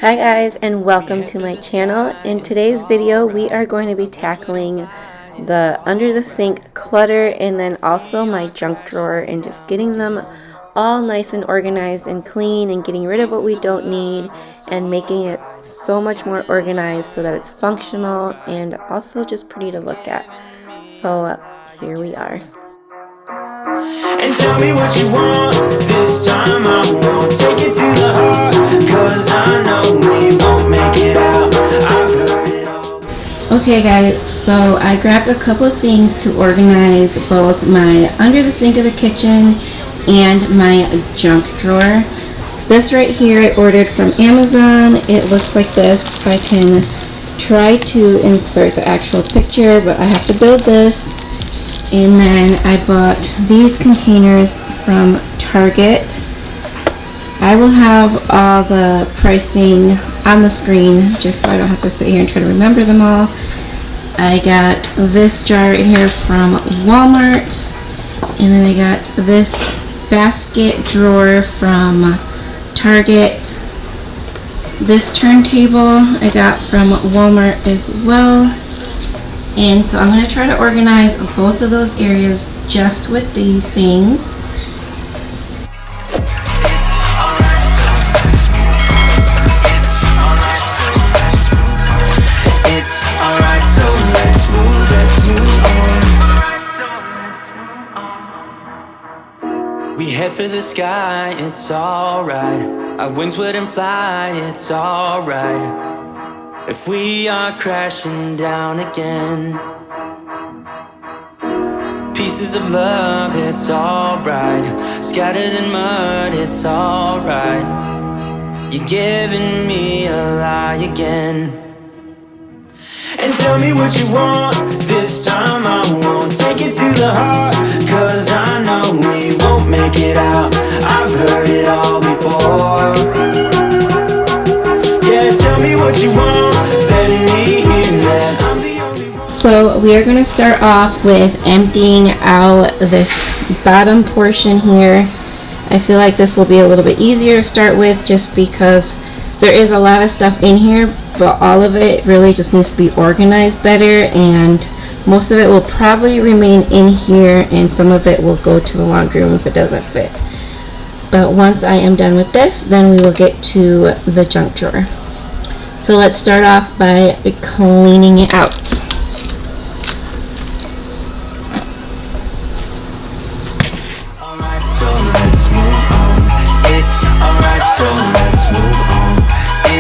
Hi guys, and welcome to my channel. In today's video we are going to be tackling the under the sink clutter and then also my junk drawer and just getting them all nice and organized and clean and getting rid of what we don't need and making it so much more organized so that it's functional and also just pretty to look at. So here we are. And tell me what you want, this time I won't take it to the heart, 'cause I know we won't make it out, I've heard it all. Okay guys, so I grabbed a couple of things to organize both my under the sink of the kitchen and my junk drawer. This right here I ordered from Amazon. It looks like this. I can try to insert the actual picture, but I have to build this. And then I bought these containers from Target. I will have all the pricing on the screen just so I don't have to sit here and try to remember them all. I got this jar right here from Walmart. And then I got this basket drawer from Target. This turntable I got from Walmart as well. And so I'm going to try to organize both of those areas just with these things. It's alright, so let's move on. We head for the sky, it's alright. Our wings wouldn't fly, it's alright. If we are crashing down again, pieces of love, it's alright. Scattered in mud, it's alright. You're giving me a lie again. And tell me what you want, this time I won't take it to the heart, 'cause I know we won't make it out, I've heard it all before. Yeah, tell me what you want, let me hear that I'm the only one. So we are going to start off with emptying out this bottom portion here. I feel like this will be a little bit easier to start with just because there is a lot of stuff in here, but all of it really just needs to be organized better, and most of it will probably remain in here and some of it will go to the laundry room if it doesn't fit. But once I am done with this, then we will get to the junk drawer. So let's start off by cleaning it out. Alright, so let's move on. It's alright, so let's move on.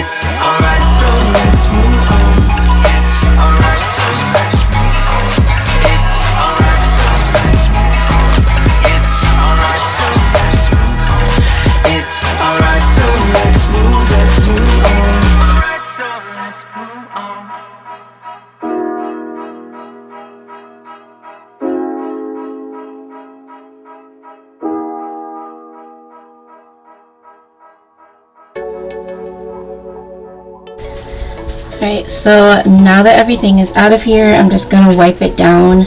It's alright, so let's move on. It's alright, so let's move on. It's alright, so let's move on. It's alright, so let's move on. It's alright, so let's move on. Alright, so let's move on. Alright, so now that everything is out of here, I'm just going to wipe it down.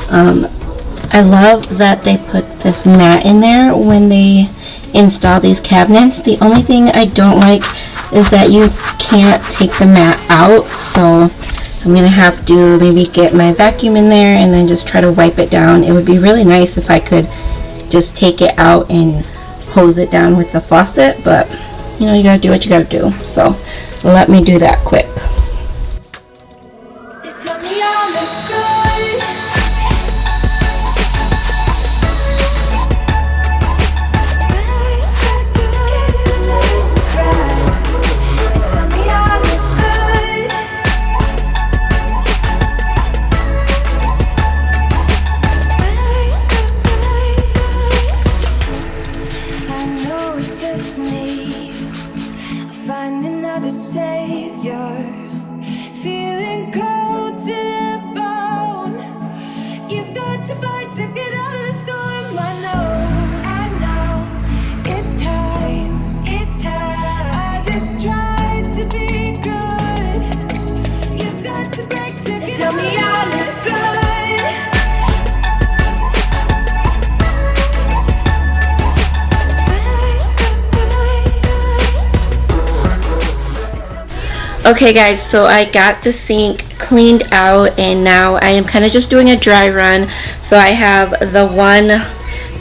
I love that they put this mat in there when they install these cabinets. The only thing I don't like is that you can't take the mat out, so I'm going to have to maybe get my vacuum in there and then just try to wipe it down. It would be really nice if I could just take it out and hose it down with the faucet, but you know, you gotta do what you gotta do. So let me do that quick. You tell me I look good. You tell me I look good. I know it's just me. I'll find another savior. Okay guys, so I got the sink cleaned out and now I am kind of just doing a dry run. So I have the one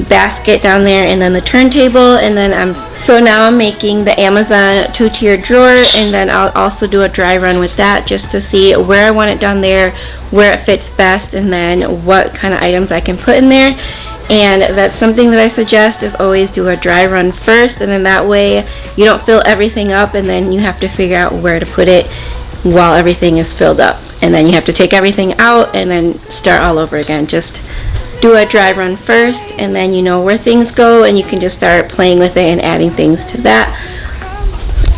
basket down there and then the turntable, and then now I'm making the Amazon 2-tier drawer, and then I'll also do a dry run with that just to see where I want it down there, where it fits best, and then what kind of items I can put in there. And that's something that I suggest, is always do a dry run first, and then that way you don't fill everything up and then you have to figure out where to put it while everything is filled up, and then you have to take everything out and then start all over again. Just do a dry run first, and then you know where things go and you can just start playing with it and adding things to that.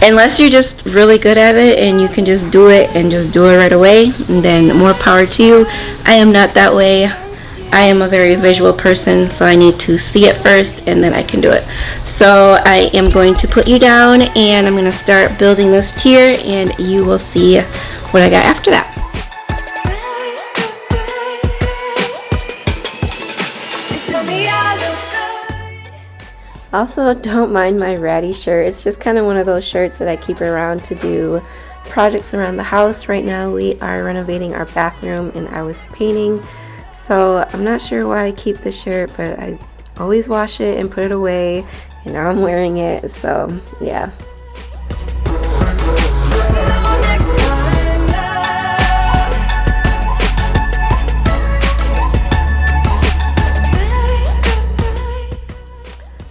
Unless you're just really good at it and you can just do it right away, and then more power to you. I am not that way. I am a very visual person, so I need to see it first and then I can do it. So I am going to put you down and I'm going to start building this tier, and you will see what I got after that. Also, don't mind my ratty shirt. It's just kind of one of those shirts that I keep around to do projects around the house. Right now we are renovating our bathroom and I was painting. So I'm not sure why I keep this shirt, but I always wash it and put it away, and now I'm wearing it, so yeah.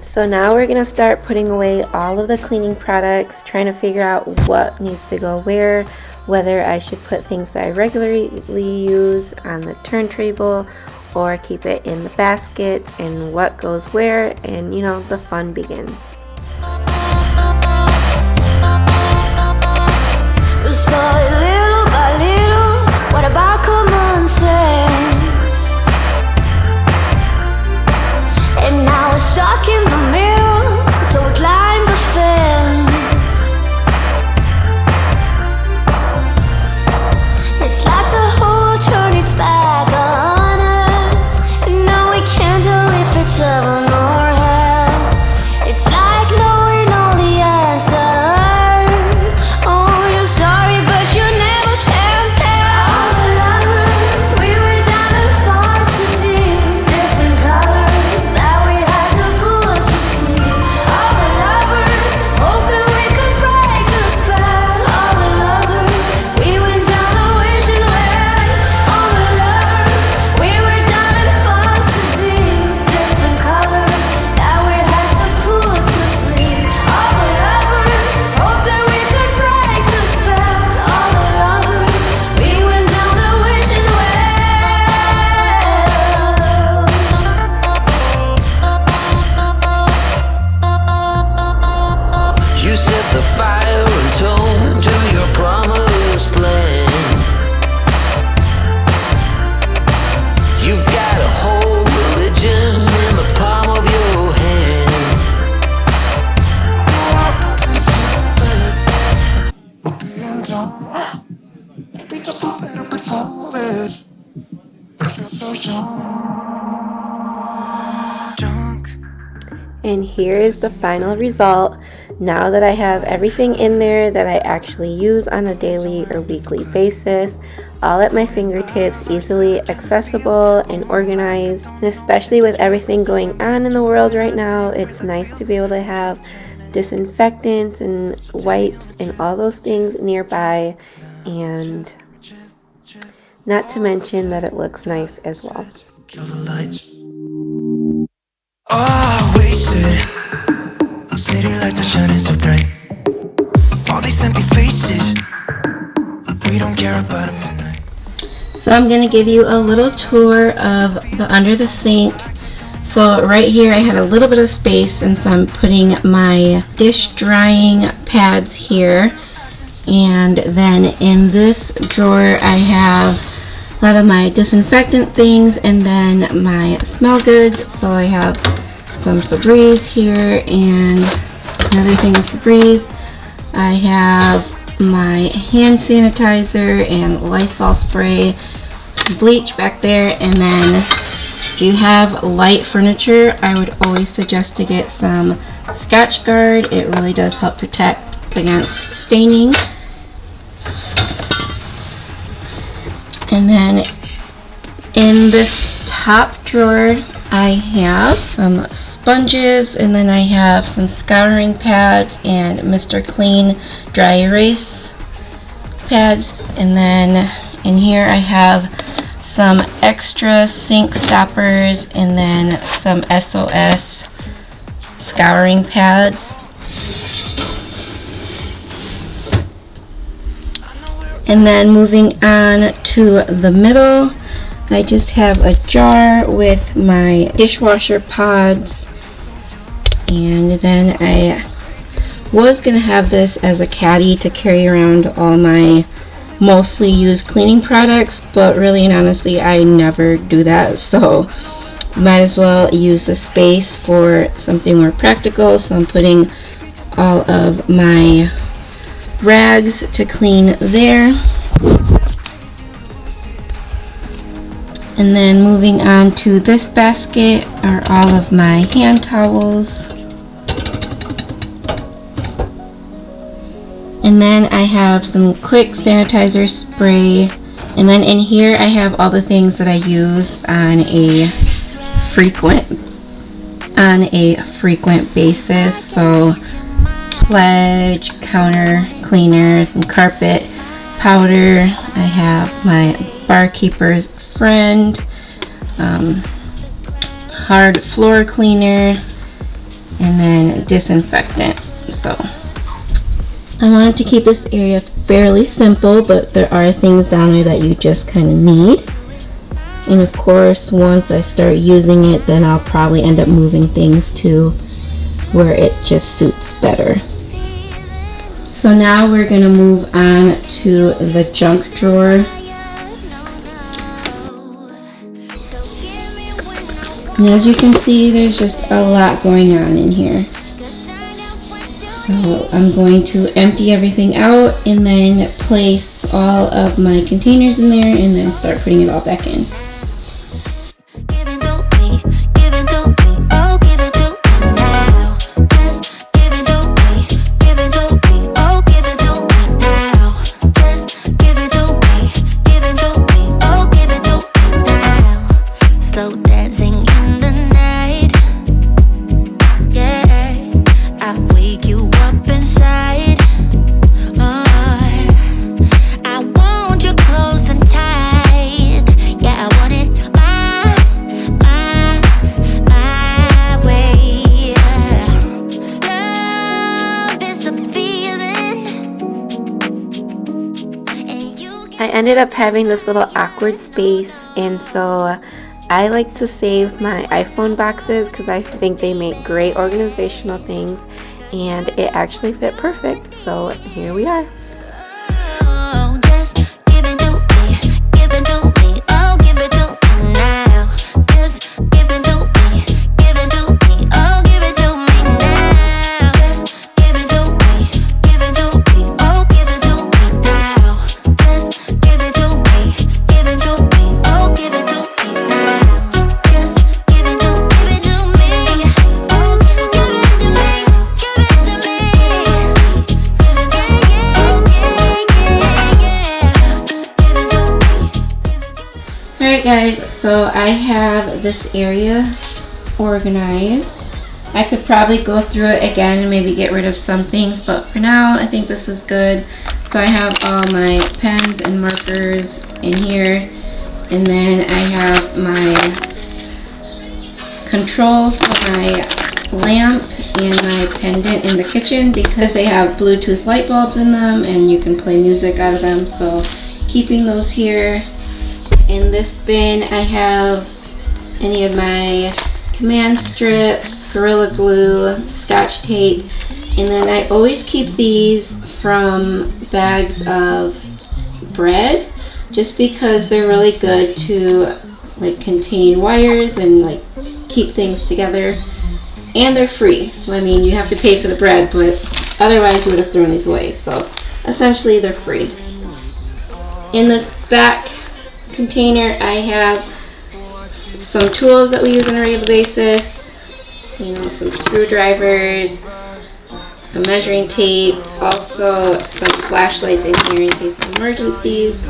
So now we're going to start putting away all of the cleaning products, trying to figure out what needs to go where, whether I should put things that I regularly use on the turntable or keep it in the baskets, and what goes where, and you know, the fun begins. So little by little, what about common sense? And now we're stuck in the middle, so we climb the fence. It's like the whole turn its back on us, and now we can't tell if it's heaven or hell. It's like knowing all the answers. Oh, you're sorry, but you never can tell. All the lovers, we were diving far too deep. Different colors that we had to pull to sleep. All the lovers, hope that we could break the spell. All the lovers, we went down the wishing well. All the lovers, we were diving far too deep. Different colors that we had to pull to sleep. All the lovers, hope that we could break the spell. All the lovers, we went down the wishing well. You set the fire and tone to your promised land. You've got a whole religion in the palm of your hand. We're being done. Maybe just a little bit foolish. I feel so young. Drunk. And here is the final result. Now that I have everything in there that I actually use on a daily or weekly basis, all at my fingertips, easily accessible and organized. And especially with everything going on in the world right now, it's nice to be able to have disinfectants and wipes and all those things nearby, and not to mention that it looks nice as well. Kill the lights. Oh, wasted. City lights are shining so bright. All these empty faces. We don't care about them tonight. So I'm going to give you a little tour of the under the sink. So right here I had a little bit of space, and so I'm putting my dish drying pads here. And then in this drawer I have a lot of my disinfectant things and then my smell goods. So I have some Febreze here and another thing of Febreze. I have my hand sanitizer and Lysol spray, bleach back there, and then if you have light furniture, I would always suggest to get some Scotch Guard. It really does help protect against staining. top drawer, I have some sponges, and then I have some scouring pads and Mr. Clean dry erase pads. And then in here I have some extra sink stoppers and then some SOS scouring pads. And then moving on to the middle, I just have a jar with my dishwasher pods, and then I was going to have this as a caddy to carry around all my mostly used cleaning products, but really and honestly I never do that, so might as well use the space for something more practical. So I'm putting all of my rags to clean there. And then moving on to this basket are all of my hand towels. And then I have some quick sanitizer spray. And then in here I have all the things that I use on a frequent basis. So Pledge, counter cleaner, some carpet powder. I have my barkeeper's friend, hard floor cleaner, and then disinfectant. So I wanted to keep this area fairly simple, but there are things down there that you just kind of need. And of course, once I start using it, then I'll probably end up moving things to where it just suits better. So now we're going to move on to the junk drawer. And as you can see, there's just a lot going on in here. So I'm going to empty everything out and then place all of my containers in there and then start putting it all back in. I ended up having this little awkward space, and so I like to save my iPhone boxes because I think they make great organizational things, and it actually fit perfect, so here we are. Alright guys, so I have this area organized. I could probably go through it again and maybe get rid of some things, but for now I think this is good. So I have all my pens and markers in here, and then I have my control for my lamp and my pendant in the kitchen because they have Bluetooth light bulbs in them and you can play music out of them, so keeping those here. In this bin I have any of my command strips, Gorilla Glue, Scotch tape, and then I always keep these from bags of bread just because they're really good to like contain wires and like keep things together, and they're free. I mean, you have to pay for the bread, but otherwise you would have thrown these away, so essentially they're free. In this back container I have some tools that we use on a regular basis, you know, some screwdrivers, a measuring tape, also some flashlights in here in case of emergencies.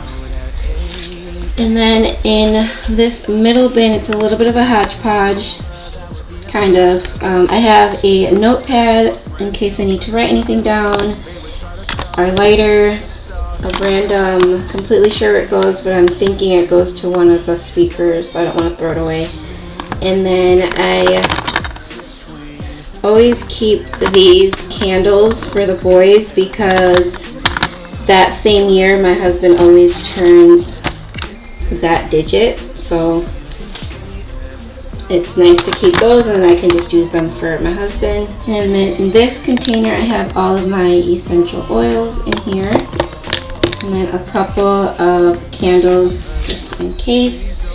And then in this middle bin, it's a little bit of a hodgepodge, kind of. I have a notepad in case I need to write anything down, our lighter, a random, completely sure where it goes, but I'm thinking it goes to one of the speakers, so I don't want to throw it away. And then I always keep these candles for the boys because that same year my husband always turns that digit, so it's nice to keep those, and then I can just use them for my husband. And then in this container I have all of my essential oils in here, and then a couple of candles just in case.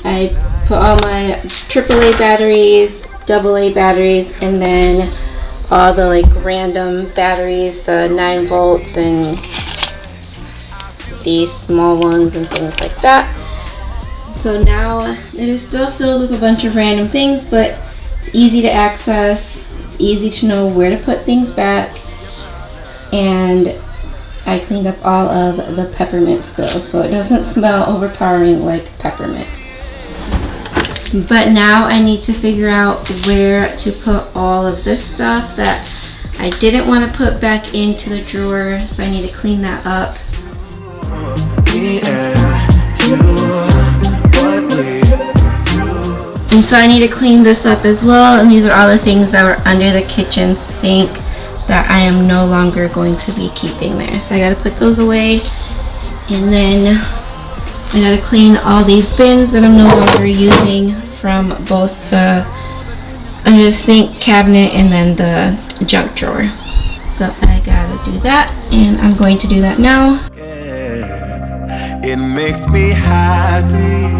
I put all my AAA batteries, AA batteries, and then all the like random batteries, the 9 volts and these small ones and things like that. So now it is still filled with a bunch of random things, but it's easy to access, it's easy to know where to put things back, and I cleaned up all of the peppermint still, so it doesn't smell overpowering like peppermint. But now I need to figure out where to put all of this stuff that I didn't want to put back into the drawer, so I need to clean that up. And so I need to clean this up as well, and these are all the things that were under the kitchen sink that I am no longer going to be keeping there. So I gotta put those away, and then I gotta clean all these bins that I'm no longer using from both the under the sink cabinet and then the junk drawer. So I gotta do that, and I'm going to do that now. It makes me happy,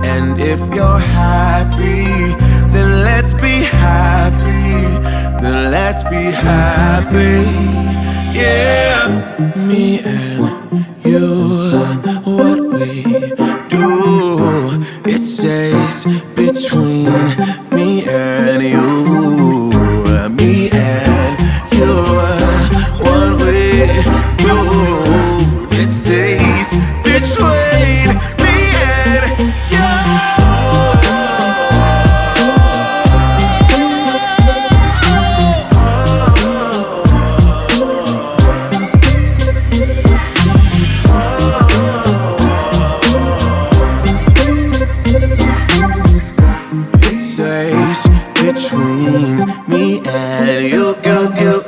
and if you're happy, then let's be happy, then let's be happy, yeah. Me and you, what we do, it stays between me and you, me and you, what we do, it stays between me and you. It stays between me and you, you.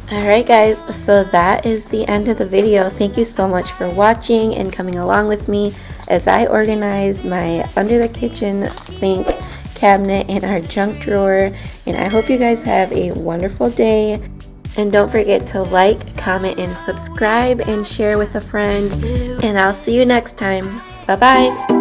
Alright guys, so that is the end of the video. Thank you so much for watching and coming along with me as I organize my under the kitchen sink cabinet and our junk drawer. And I hope you guys have a wonderful day. And don't forget to like, comment, and subscribe and share with a friend. And I'll see you next time. Bye bye.